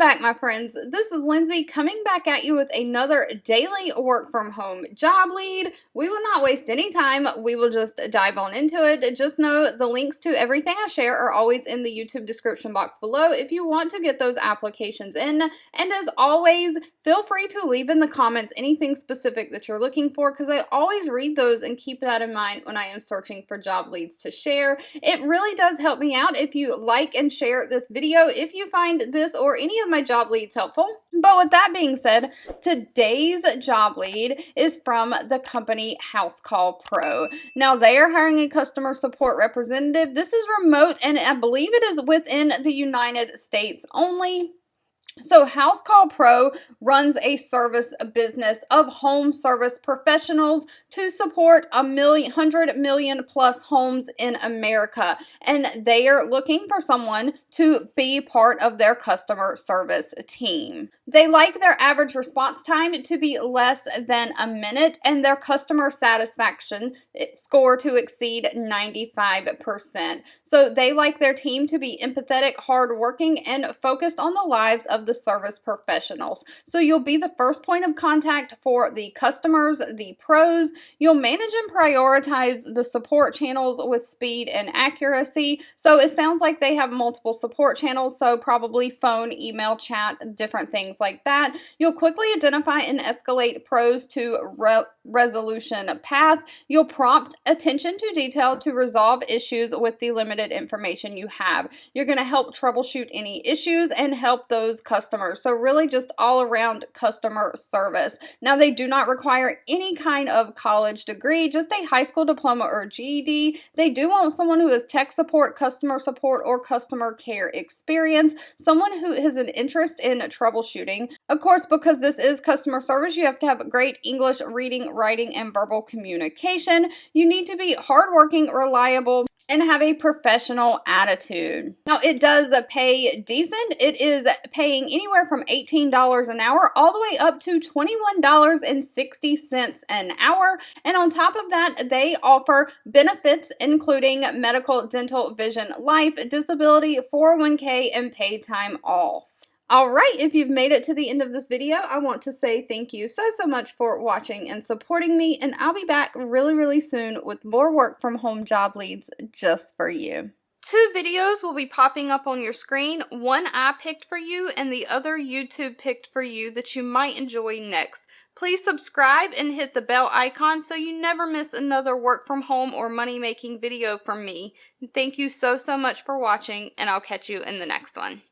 back, my friends. This is Lindsay coming back at you with another daily work from home job lead. We will not waste any time. We will just dive on into it. Just know the links to everything I share are always in the YouTube description box below if you want to get those applications in. And as always, feel free to leave in the comments anything specific that you're looking for, because I always read those and keep that in mind when I am searching for job leads to share. It really does help me out if you like and share this video if you find this or any of my job leads helpful. But with that being said, today's job lead is from the company Housecall Pro. Now, they are hiring a customer support representative. This is remote, and I believe it is within the United States only. So Housecall Pro runs a service business of home service professionals to support 100 million plus homes in America. And they are looking for someone to be part of their customer service team. They like their average response time to be less than a minute and their customer satisfaction score to exceed 95%. So they like their team to be empathetic, hardworking, and focused on the lives of the service professionals. So you'll be the first point of contact for the customers, the pros. You'll manage and prioritize the support channels with speed and accuracy. So it sounds like they have multiple support channels, so probably phone, email, chat, different things like that. You'll quickly identify and escalate pros to resolution path. You'll prompt attention to detail to resolve issues with the limited information you have. You're going to help troubleshoot any issues and help those customers. So really just all around customer service. Now, they do not require any kind of college degree, just a high school diploma or GED. They do want someone who has tech support, or customer care experience, someone who has an interest in troubleshooting. Of course, because this is customer service, you have to have great English reading, writing, and verbal communication. You need to be hardworking, reliable, and have a professional attitude. Now, it does pay decent. It is paying anywhere from $18 an hour all the way up to $21.60 an hour. And on top of that, they offer benefits including medical, dental, vision, life, disability, 401k, and paid time off. Alright, if you've made it to the end of this video, I want to say thank you so much for watching and supporting me, and I'll be back really soon with more work from home job leads just for you. 2 videos will be popping up on your screen. One I picked for you and the other YouTube picked for you that you might enjoy next. Please subscribe and hit the bell icon so you never miss another work from home or money making video from me. Thank you so much for watching, and I'll catch you in the next one.